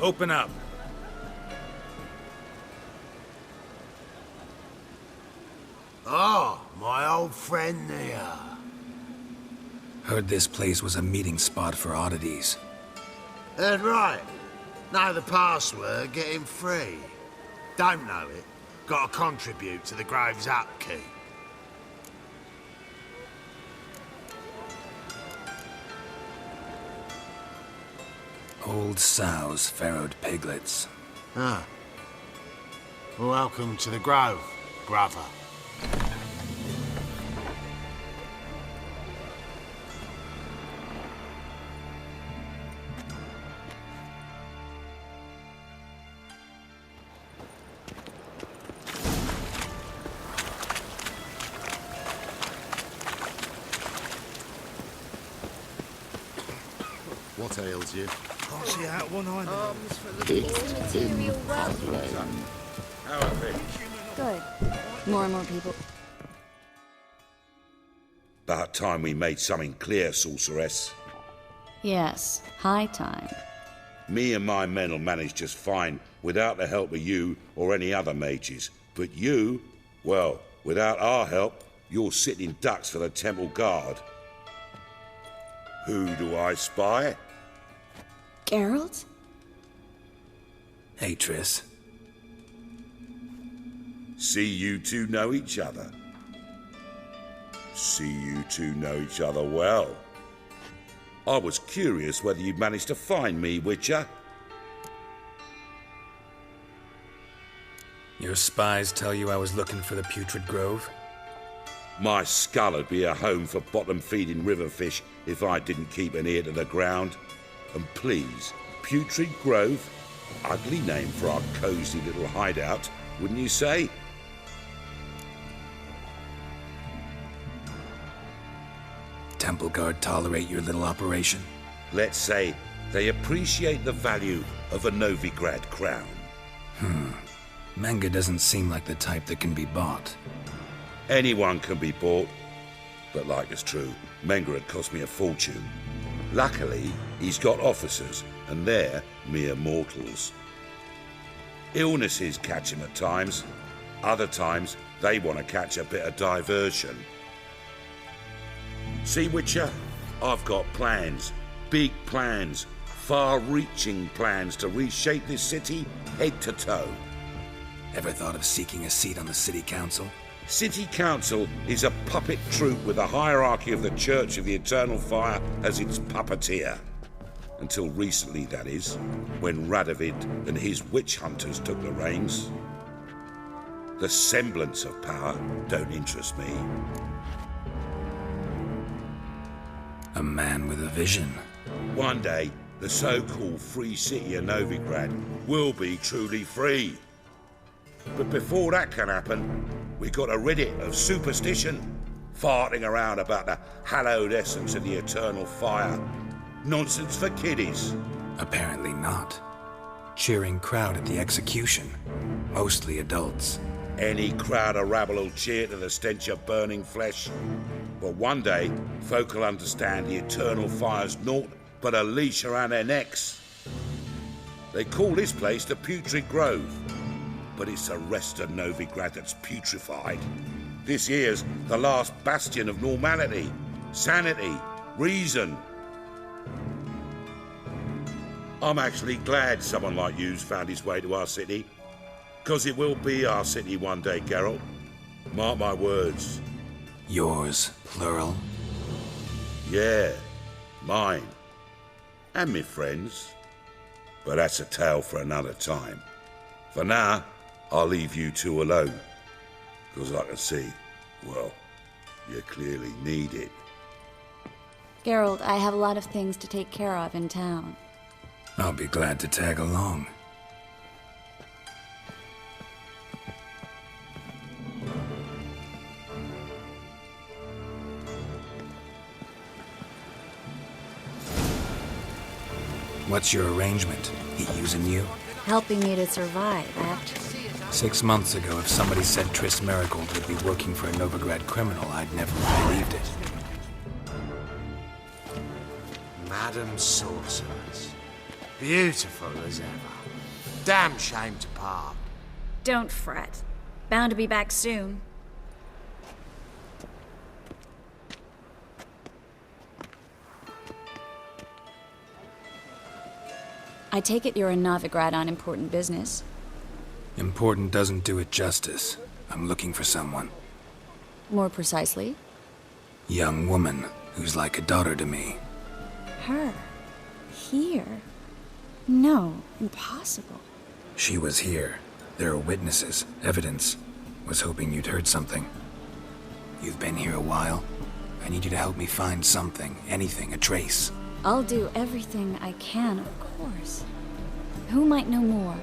Open up. Oh, my old friend there. Heard this place was a meeting spot for oddities. Heard right. Know the password, get him free. Don't know it, gotta contribute to the Grove's upkeep. Old sows, farrowed piglets. Ah. Welcome to the Grove, brother. What ails you? Can't see out one eye. It's impossible. How are they? Good. More and more people. About time we made something clear, sorceress. Yes, high time. Me and my men will manage just fine without the help of you or any other mages. But you, well, without our help, you're sitting ducks for the temple guard. Who do I spy? Geralt? Hey, Triss. See you two know each other. See you two know each other well. I was curious whether you'd managed to find me, Witcher. Your spies tell you I was looking for the Putrid Grove? My skull would be a home for bottom-feeding river fish if I didn't keep an ear to the ground. And please, Putrid Grove? Ugly name for our cosy little hideout, wouldn't you say? Temple Guard tolerate your little operation? Let's say they appreciate the value of a Novigrad crown. Manga doesn't seem like the type that can be bought. Anyone can be bought, but like it's true, Menger'd cost me a fortune. Luckily, he's got officers, and they're mere mortals. Illnesses catch him at times. Other times, they want to catch a bit of diversion. See, Witcher, I've got plans. Big plans. Far-reaching plans to reshape this city head to toe. Ever thought of seeking a seat on the city council? City Council is a puppet troupe with the hierarchy of the Church of the Eternal Fire as its puppeteer. Until recently, that is, when Radovid and his witch hunters took the reins. The semblance of power don't interest me. A man with a vision. One day, the so-called free city of Novigrad will be truly free. But before that can happen, we got to rid it of superstition, farting around about the hallowed essence of the eternal fire. Nonsense for kiddies. Apparently not. Cheering crowd at the execution. Mostly adults. Any crowd of rabble will cheer to the stench of burning flesh. But one day, folk will understand the eternal fire's naught but a leash around their necks. They call this place the Putrid Grove. But it's the rest of Novigrad that's putrefied. This here's the last bastion of normality, sanity, reason. I'm actually glad someone like you's found his way to our city. 'Cause it will be our city one day, Geralt. Mark my words. Yours, plural? Yeah, mine. And me friends. But that's a tale for another time. For now, I'll leave you two alone, 'cause I can see, well, you clearly need it. Geralt, I have a lot of things to take care of in town. I'll be glad to tag along. What's your arrangement? He using you? Helping me to survive, actually. 6 months ago, if somebody said Triss Merigold would be working for a Novigrad criminal, I'd never believed it. Madam Sorceress, Beautiful as ever. Damn shame to part. Don't fret. Bound to be back soon. I take it you're in Novigrad on important business. Important doesn't do it justice. I'm looking for someone. More precisely? Young woman who's like a daughter to me. Her? Here? No, impossible. She was here. There are witnesses, evidence. Was hoping you'd heard something. You've been here a while. I need you to help me find something, anything, a trace. I'll do everything I can, of course. Who might know more?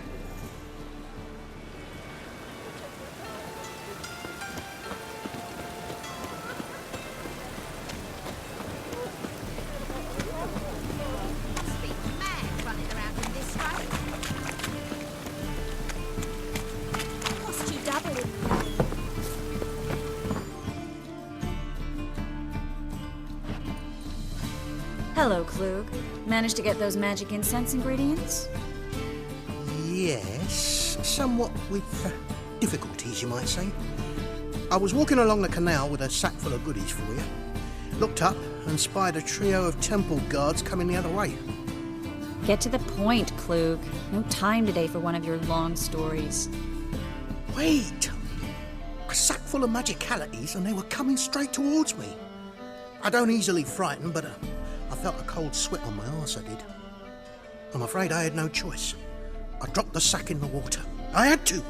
Hello, Klug. Managed to get those magic incense ingredients? Yes, somewhat with difficulties, you might say. I was walking along the canal with a sack full of goodies for you. Looked up and spied a trio of temple guards coming the other way. Get to the point, Klug. No time today for one of your long stories. Wait! A sack full of magicalities and they were coming straight towards me. I don't easily frighten, but I felt a cold sweat on my arse, I did. I'm afraid I had no choice. I dropped the sack in the water. I had to.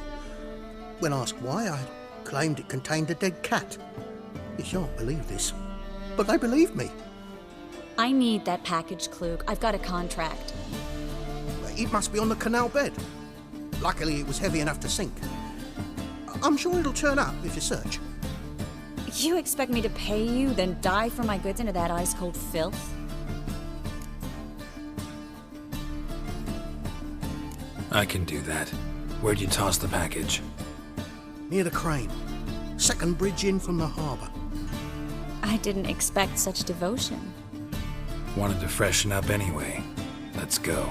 When asked why, I claimed it contained a dead cat. You shan't believe this, but they believed me. I need that package, Klug. I've got a contract. It must be on the canal bed. Luckily, it was heavy enough to sink. I'm sure it'll turn up if you search. You expect me to pay you, then dive for my goods into that ice-cold filth? I can do that. Where'd you toss the package? Near the crane. Second bridge in from the harbour. I didn't expect such devotion. Wanted to freshen up anyway. Let's go.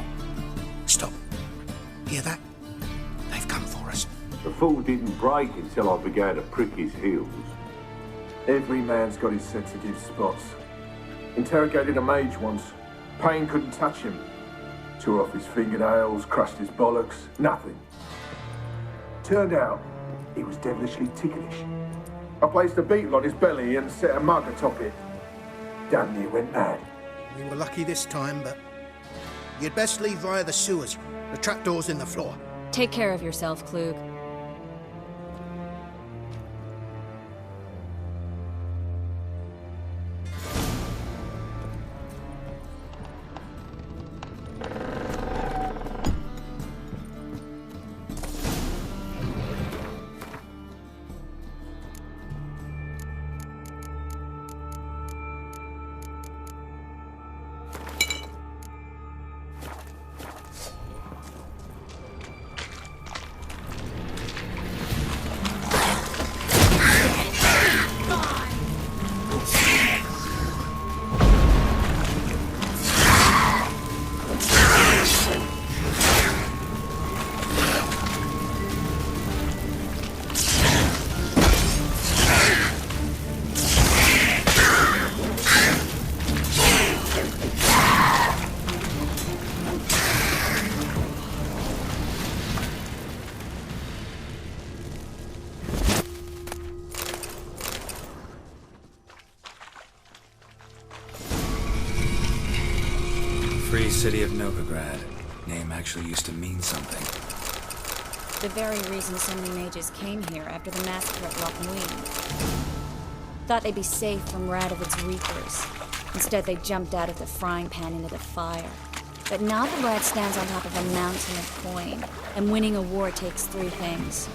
Stop. Hear that? They've come for us. The fall didn't break until I began to prick his heels. Every man's got his sensitive spots. Interrogated a mage once. Pain couldn't touch him. Tore off his fingernails, crushed his bollocks, nothing. Turned out, he was devilishly ticklish. I placed a beetle on his belly and set a mug atop it. Damn near went mad. We were lucky this time, but you'd best leave via the sewers. The trapdoor's in the floor. Take care of yourself, Klug. Free city of Novigrad. Name actually used to mean something. The very reason so many mages came here after the massacre at Lochmuir. Thought they'd be safe from Radovic's reapers. Instead, they jumped out of the frying pan into the fire. But Novigrad stands on top of a mountain of coin, and winning a war takes three things: